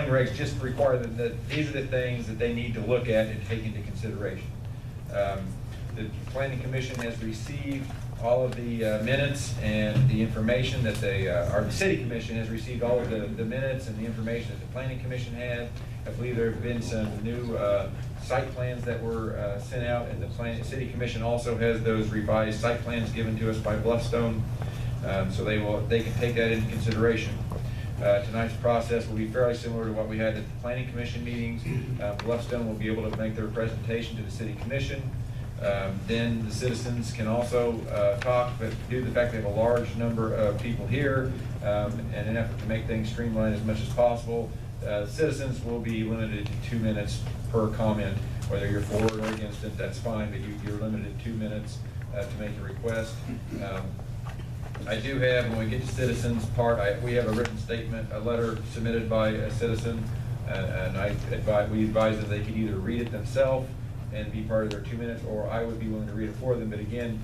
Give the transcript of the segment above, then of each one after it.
zoning regs just require that these are the things that they need to look at and take into consideration. The Planning Commission has received all of the minutes and the information that or the City Commission has received all of the minutes and the information that the Planning Commission had. I believe there have been some new site plans that were sent out, and the City Commission also has those revised site plans given to us by Bluffstone, so they can take that into consideration. Tonight's process will be fairly similar to what we had at the Planning Commission meetings. Bluffstone will be able to make their presentation to the City Commission. Then the citizens can also talk, but due to the fact they have a large number of people here, and in an effort to make things streamlined as much as possible, citizens will be limited to 2 minutes per comment. Whether you're for or against it, that's fine, but you're limited to 2 minutes to make a request. I do have, when we get to citizens part, we have a written statement, a letter submitted by a citizen, and we advise that they could either read it themselves and be part of their 2 minutes, or I would be willing to read it for them. But again,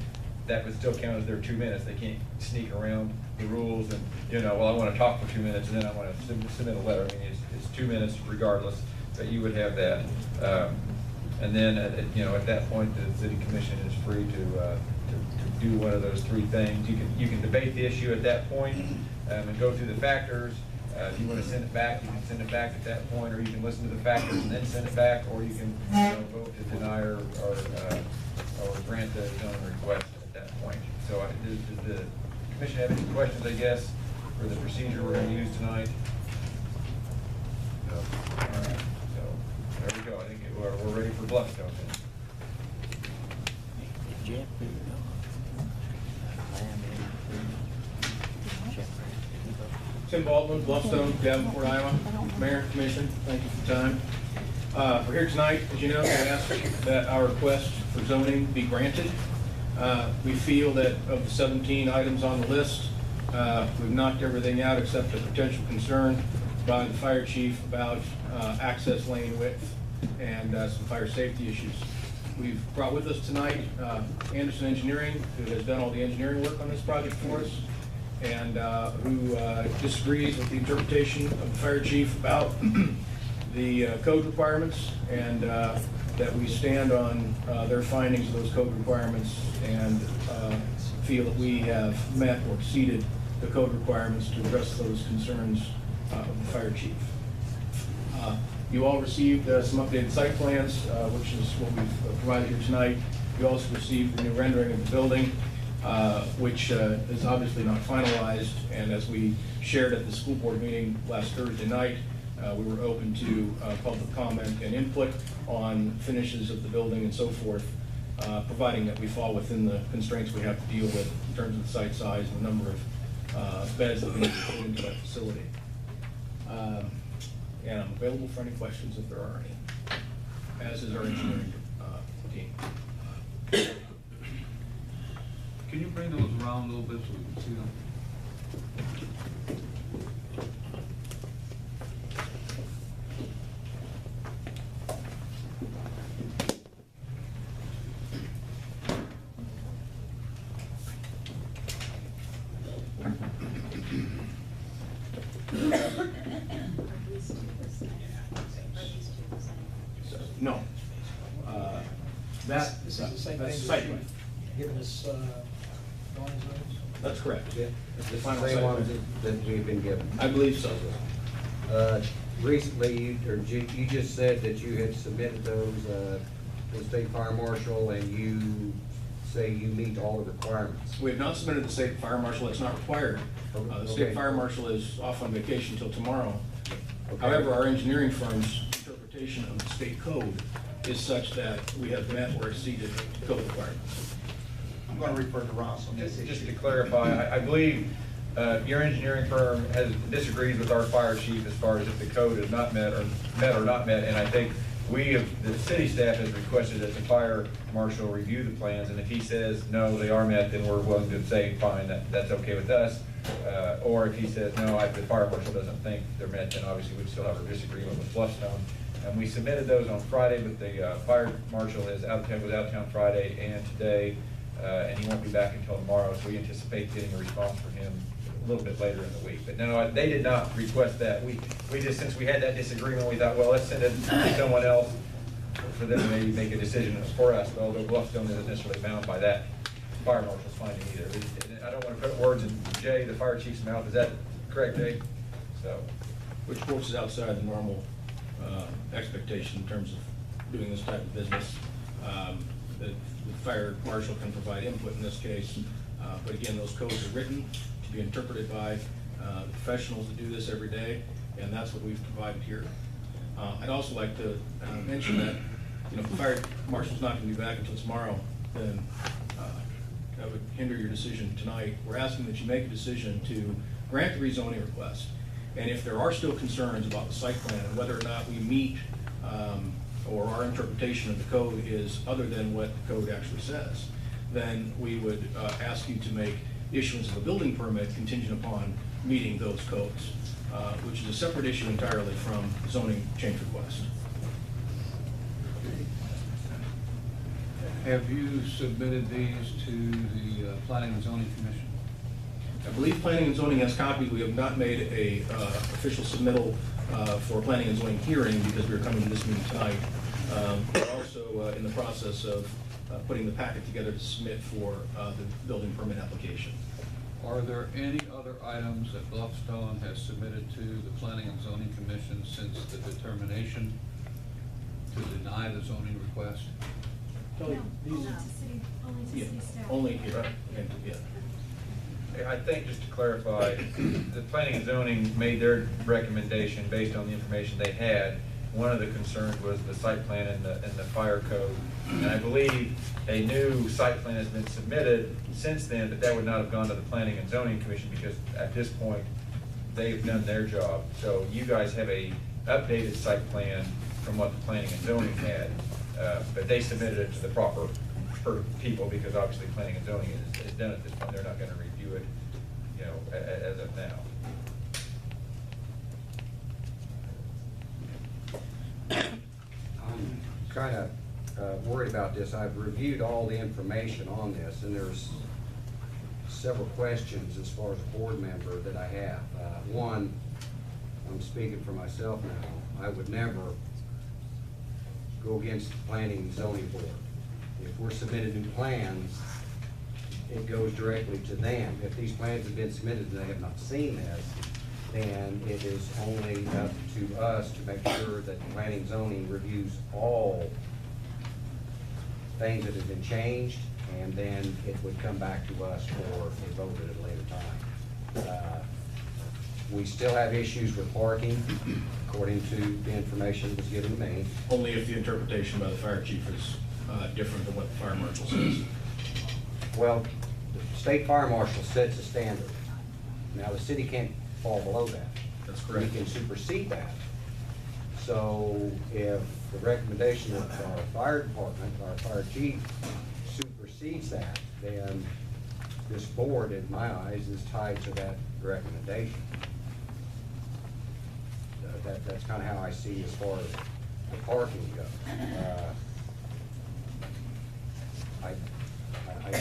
that would still count as their 2 minutes. They can't sneak around the rules and, well, I want to talk for 2 minutes and then I want to submit a letter. I mean, it's 2 minutes regardless, but you would have that. And then, at that point, the City Commission is free to do one of those 3 things. You can debate the issue at that point, and go through the factors. If you want to send it back, you can send it back at that point, or you can listen to the factors and then send it back, or you can vote to deny or grant the zoning request at that point. So does the Commission have any questions, I guess, for the procedure we're going to use tonight? No. All right. So there we go. I think we're ready for Bluffstone then. Tim Baldwin, Bluffstone, Davenport, Iowa. Mayor, Commission, thank you for your time. We're here tonight, as you know, to ask that our request for zoning be granted. We feel that of the 17 items on the list, we've knocked everything out except a potential concern by the fire chief about access lane width and some fire safety issues. We've brought with us tonight Anderson Engineering, who has done all the engineering work on this project for us, and who disagrees with the interpretation of the fire chief about the code requirements, and that we stand on their findings of those code requirements and feel that we have met or exceeded the code requirements to address those concerns of the fire chief. You all received some updated site plans, which is what we've provided here tonight. You also received the new rendering of the building, which is obviously not finalized, and as we shared at the school board meeting last Thursday night, we were open to public comment and input on finishes of the building and so forth, providing that we fall within the constraints we have to deal with in terms of the site size and the number of beds that we need to put into that facility. And I'm available for any questions if there are any, as is our engineering team. Can you bring those around a little bit so we can see them? No. This is the same that's thing site that plan. you've given us drawings on? That's correct. Yeah, It's the it's final the site same ones plan. that we've been given. I believe so. Recently, you just said that you had submitted those to the state fire marshal, and you say you meet all the requirements. We have not submitted to the state fire marshal. It's not required. The state Okay. fire marshal is off on vacation until tomorrow. Okay. However, our engineering firm's interpretation of the state code is such that we have met or exceeded code requirements. I'm going to refer to Ross on this Just issue. to clarify, I believe your engineering firm disagrees with our fire chief as far as if the code is not met or not met, and I think the city staff has requested that the fire marshal review the plans, and if he says, no, they are met, then we're willing to say, fine, that's okay with us. Or if he says, no, the fire marshal doesn't think they're met, then obviously we'd still have a disagreement with Bluffstone. And we submitted those on Friday, but the fire marshal was out of town Friday and today, and he won't be back until tomorrow, so we anticipate getting a response from him a little bit later in the week. But no, they did not request that. We just, since we had that disagreement, we thought, well, let's send it to someone else for them to maybe make a decision for us, although Bluffstone isn't necessarily bound by that fire marshal's finding either. I don't want to put words in Jay, the fire chief's mouth. Is that correct, Jay? So, Which of course is outside the normal expectation in terms of doing this type of business. The fire marshal can provide input in this case, but again, those codes are written to be interpreted by professionals that do this every day, and that's what we've provided here. I'd also like to mention that, you know, if the fire marshal's not going to be back until tomorrow, then that would hinder your decision tonight. We're asking that you make a decision to grant the rezoning request. And if there are still concerns about the site plan and whether or not we meet or our interpretation of the code is other than what the code actually says, then we would ask you to make issuance of a building permit contingent upon meeting those codes, which is a separate issue entirely from zoning change request. Have you submitted these to the Planning and Zoning Commission? I believe Planning and Zoning has copies. We have not made a official submittal for Planning and Zoning hearing because we are coming to this meeting tonight. We're also in the process of putting the packet together to submit for the building permit application. Are there any other items that Bluffstone has submitted to the Planning and Zoning Commission since the determination to deny the zoning request? Kelly, these Only are, to city, only to Yeah, city staff. only here. And, yeah. I think, just to clarify, the planning and zoning made their recommendation based on the information they had. One of the concerns was the site plan and the fire code. And I believe a new site plan has been submitted since then, but that would not have gone to the Planning and Zoning Commission because at this point, they've done their job. So you guys have a updated site plan from what the Planning and Zoning had, but they submitted it to the proper people because obviously Planning and Zoning is done at this point. They're not gonna review it, you know, as of now. I'm kind of worried about this. I've reviewed all the information on this, and there's several questions as far as a board member that I have. One, I'm speaking for myself now, I would never go against the Planning and Zoning Board. If we're submitting new plans, it goes directly to them. If these plans have been submitted and they have not seen this, then it is only up to us to make sure that the Planning and Zoning reviews all things that have been changed, and then it would come back to us for a vote at a later time. We still have issues with parking, according to the information that was given to me. Only if the interpretation by the fire chief is different than what the fire marshal says. Well, the state fire marshal sets a standard. Now, the city can't fall below that. That's correct. We can supersede that. So if the recommendation of our fire department, our fire chief supersedes that, then this board, in my eyes, is tied to that recommendation. That's kind of how I see as far as the parking goes.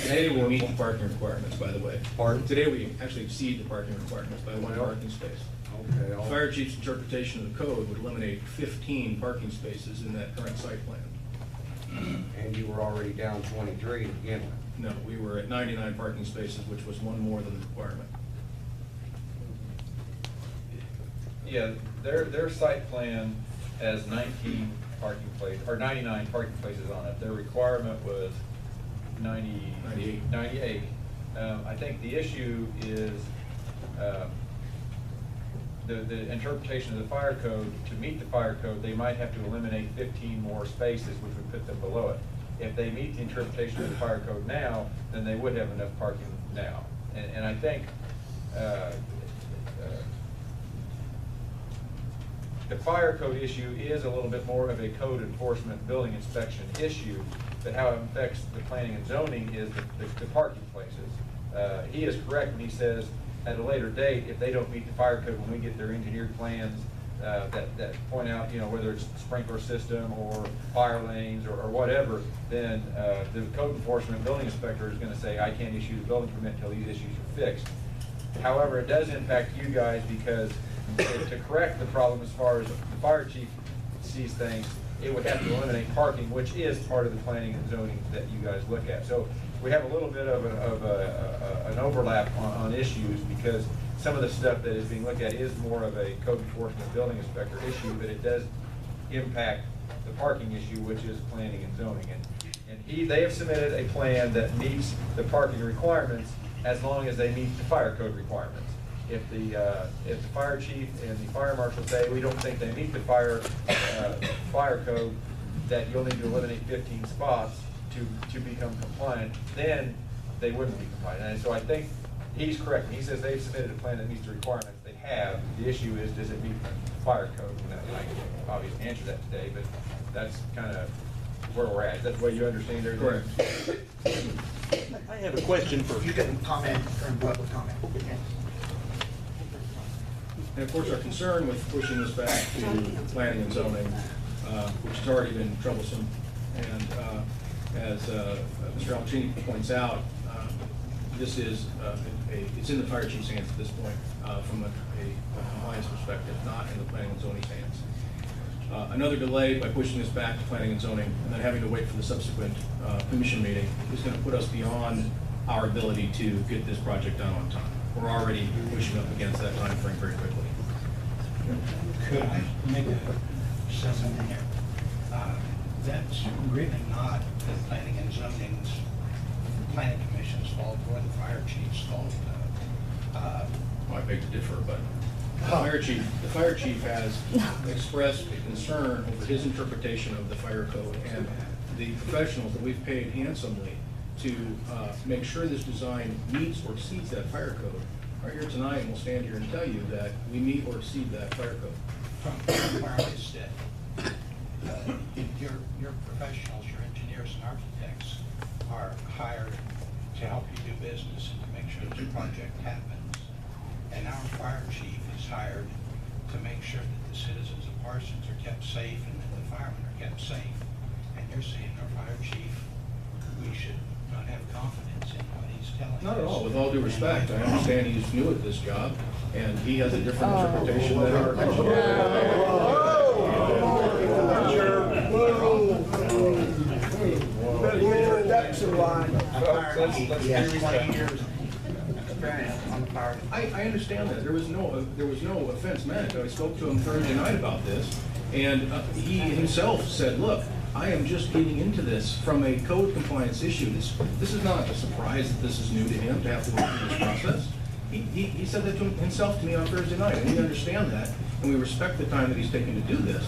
Today we meet the parking requirements, by the way. Pardon? Today we actually exceed the parking requirements by one parking space. Okay. The fire chief's interpretation of the code would eliminate 15 parking spaces in that current site plan. And you were already down 23 to begin with. No, we were at 99 parking spaces, which was one more than the requirement. Yeah, their site plan has 19 parking places, or 99 parking places on it. Their requirement was 98. I think the issue is the interpretation of the fire code. To meet the fire code, they might have to eliminate 15 more spaces, which would put them below it. If they meet the interpretation of the fire code now, then they would have enough parking now. And I think the fire code issue is a little bit more of a code enforcement building inspection issue, but how it affects the planning and zoning is the parking places. He is correct when he says at a later date, if they don't meet the fire code, when we get their engineered plans that point out, you know, whether it's sprinkler system or fire lanes or whatever, then the code enforcement building inspector is gonna say, I can't issue the building permit until these issues are fixed. However, it does impact you guys because to correct the problem as far as the fire chief sees things, it would have to eliminate parking, which is part of the planning and zoning that you guys look at. So we have a little bit of an overlap on issues because some of the stuff that is being looked at is more of a code enforcement building inspector issue, but it does impact the parking issue, which is planning and zoning. And they have submitted a plan that meets the parking requirements as long as they meet the fire code requirements. If the fire chief and the fire marshal say, we don't think they meet the fire code, that you'll need to eliminate 15 spots to become compliant, then they wouldn't be compliant. And so I think he's correct. He says they've submitted a plan that meets the requirements. They have. The issue is, does it meet the fire code? And I can obviously answer that today, but that's kind of where we're at. That's the way you understand it? Correct. I have a question for. You can comment during public comment. And of course, our concern with pushing this back to planning and zoning, which has already been troublesome, and as Mr. Alcini points out, this is it's in the fire chief's hands at this point from a compliance perspective, not in the planning and zoning hands. Another delay by pushing this back to planning and zoning and then having to wait for the subsequent commission meeting is going to put us beyond our ability to get this project done on time. We're already pushing up against that time frame very quickly. Could I make a assessment here? That's really not the planning and zoning's, planning commission's fault or the fire chief's fault. I beg to differ, but the fire chief has expressed a concern over his interpretation of the fire code, and the professionals that we've paid handsomely to make sure this design meets or exceeds that fire code are here tonight and will stand here and tell you that we meet or exceed that fire code. From where I sit, your professionals, your engineers and architects are hired to help you do business and to make sure this project happens. And our fire chief is hired to make sure that the citizens of Parsons are kept safe and that the firemen are kept safe. And you're saying our fire chief, we should not have confidence in what he's telling us. Not at all, with all due respect. I understand he's new at this job, and he has a different interpretation than our Better get your ducks in line. He has 20 years experience on the fire. I understand that. There was no offense meant. I spoke to him Thursday night about this, and he himself said, look, I am just getting into this from a code compliance issue. This is not a surprise that this is new to him to have to go through this process. He said that to himself to me on Thursday night, and we understand that, and we respect the time that he's taking to do this.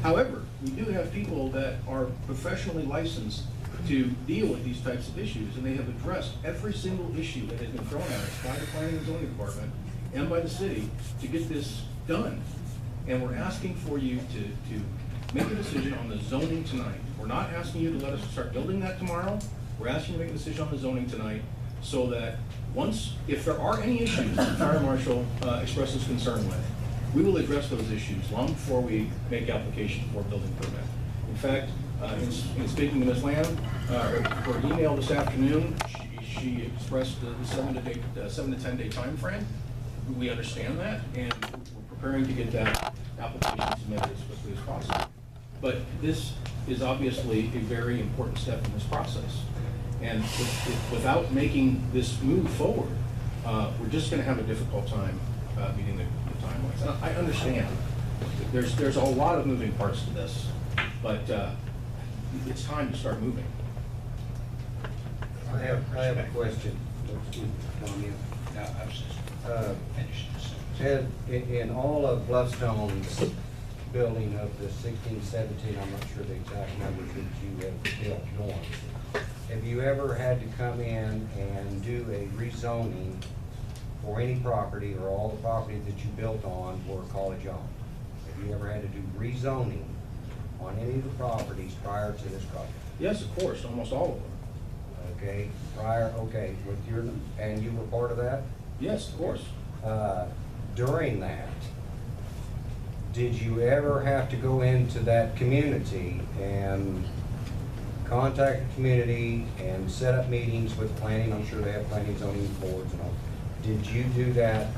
However, we do have people that are professionally licensed to deal with these types of issues, and they have addressed every single issue that has been thrown at us by the planning and zoning department and by the city to get this done. And we're asking for you to make a decision on the zoning tonight. We're not asking you to let us start building that tomorrow. We're asking you to make a decision on the zoning tonight so that if there are any issues that the fire marshal expresses concern with, we will address those issues long before we make application for a building permit. In fact, in speaking to Ms. Lamb, her email this afternoon, she expressed the 7 to 10 day time frame. We understand that, and we're preparing to get that application submitted as quickly as possible. But this is obviously a very important step in this process. And without making this move forward, we're just going to have a difficult time meeting the timelines. And I understand there's a lot of moving parts to this, but it's time to start moving. I have a question. No, I was just finishing this. Ted, in all of Bluffstone's building of the 16, 17, I'm not sure the exact numbers that you have built north, have you ever had to come in and do a rezoning for any property or all the property that you built on were college owned? Have you ever had to do rezoning on any of the properties prior to this project? Yes, of course, almost all of them. Okay, and you were part of that? Yes, of course. During that, did you ever have to go into that community and contact the community and set up meetings with planning? I'm sure they have planning zoning boards and all. did you do that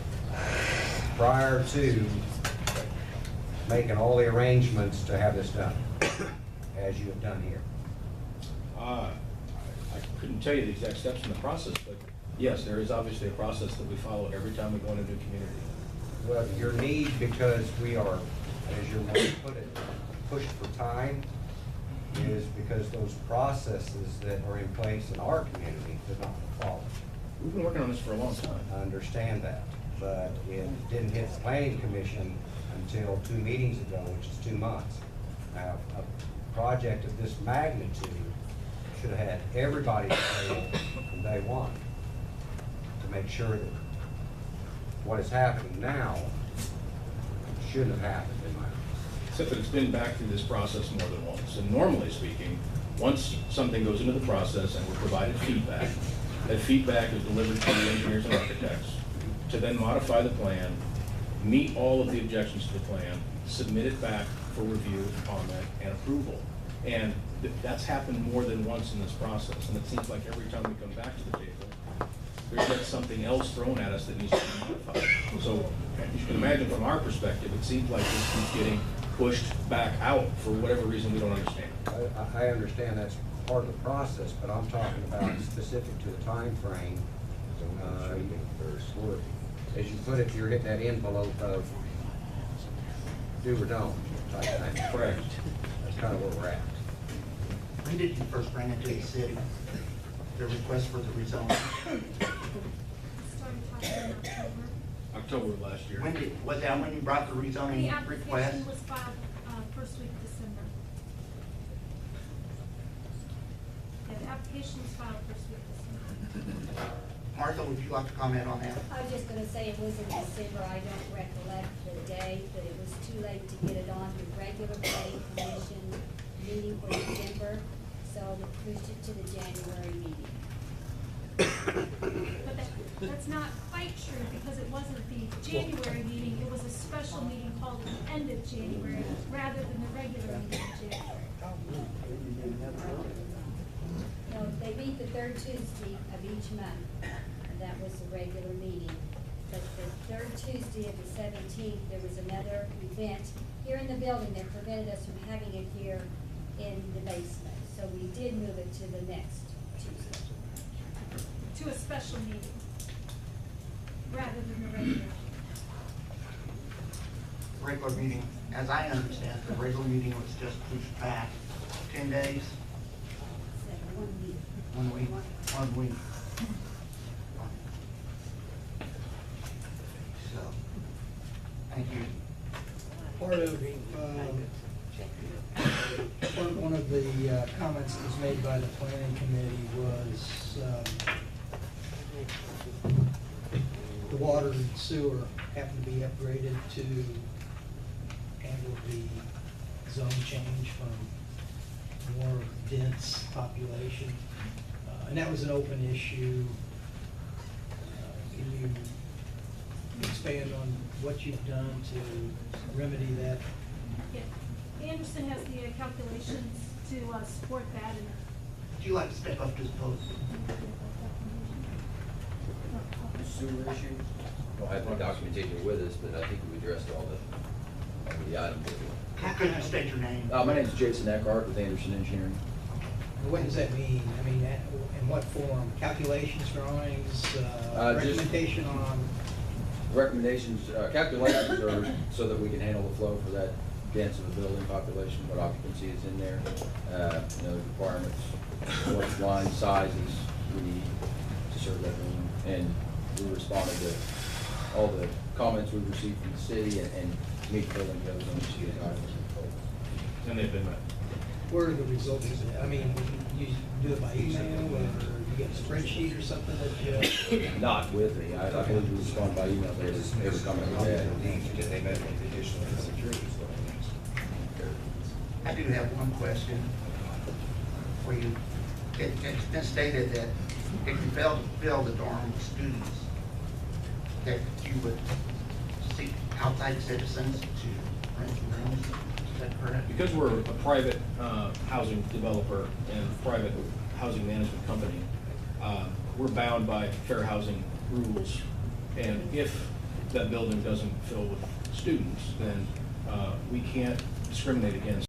prior to making all the arrangements to have this done, as you have done here? I couldn't tell you the exact steps in the process, but yes, there is obviously a process that we follow every time we go into a new community. Well, your need, because we are, as you're going to put it, pushed for time, is because those processes that are in place in our community did not follow. We've been working on this for a long time. I understand that, but it didn't hit the planning commission until 2 meetings ago, which is 2 months. Now, a project of this magnitude should have had everybody from day one to make sure that what is happening now shouldn't have happened in my opinion. Except that it's been back through this process more than once. And normally speaking, once something goes into the process and we're provided feedback, that feedback is delivered to the engineers and architects to then modify the plan, meet all of the objections to the plan, submit it back for review, comment, and approval. And that's happened more than once in this process. And it seems like every time we come back to the table, there's yet something else thrown at us that needs to be modified. So you can imagine from our perspective, it seems like this keeps getting pushed back out for whatever reason we don't understand. I understand that's part of the process, but I'm talking about specific to the time frame. As you put it, you're hitting that envelope of do or don't type thing. Correct. That's kind of where we're at. When did you first bring it to the city, the request for the rezoning? Started talking in October. October of last year. Was that when you brought the The rezoning request? application was filed first week of December. Yeah, the application was filed first week of December. Martha, would you like to comment on that? I was just gonna say it was in December, I don't recollect the day, but it was too late to get it on the regular planning commission meeting for December, so we pushed it to the January meeting. But that's not quite true, because it wasn't the January meeting, it was a special meeting called at the end of January, rather than the regular meeting in January. No, they meet the third Tuesday of each month, and that was the regular meeting. But the third Tuesday of the 17th, there was another event here in the building that prevented us from having it here in the basement. So we did move it to the next Tuesday. To a special meeting, rather than the regular. Regular meeting, as I understand, the regular meeting was just pushed back 10 days, So 1 week. 1 week, 1 week. So, thank you. One of the comments that was made by the planning committee was the water and sewer happened to be upgraded to handle the zone change from more dense population. And that was an open issue. Can you expand on what you've done to remedy that? Yeah, Anderson has the calculations to support that, and Would you like to step up to the podium? Sewer issue? Don't have the documentation with us, but I think we addressed all the items. Could you state your name? My name is Jason Eckhart with Anderson Engineering. What does that mean? I mean, in what form? Calculations, drawings, recommendation on? Recommendations, calculations are so that we can handle the flow for that dense of a building population, what occupancy is in there, requirements, what line sizes we need to serve that building. And we responded to all the comments we received from the city and meet building codes on each of these items. And they've been met. Where are the results of that? I mean, you do it by email, or you get a spreadsheet or something that you? Not with me. I believe we respond by email to every comment we had. I do have one question for you. It's been stated that if you fail to fill the dorm with students, that you would seek outside citizens to rent rooms. Is that correct? Because we're a private housing developer and private housing management company, we're bound by fair housing rules And if that building doesn't fill with students, then we can't discriminate against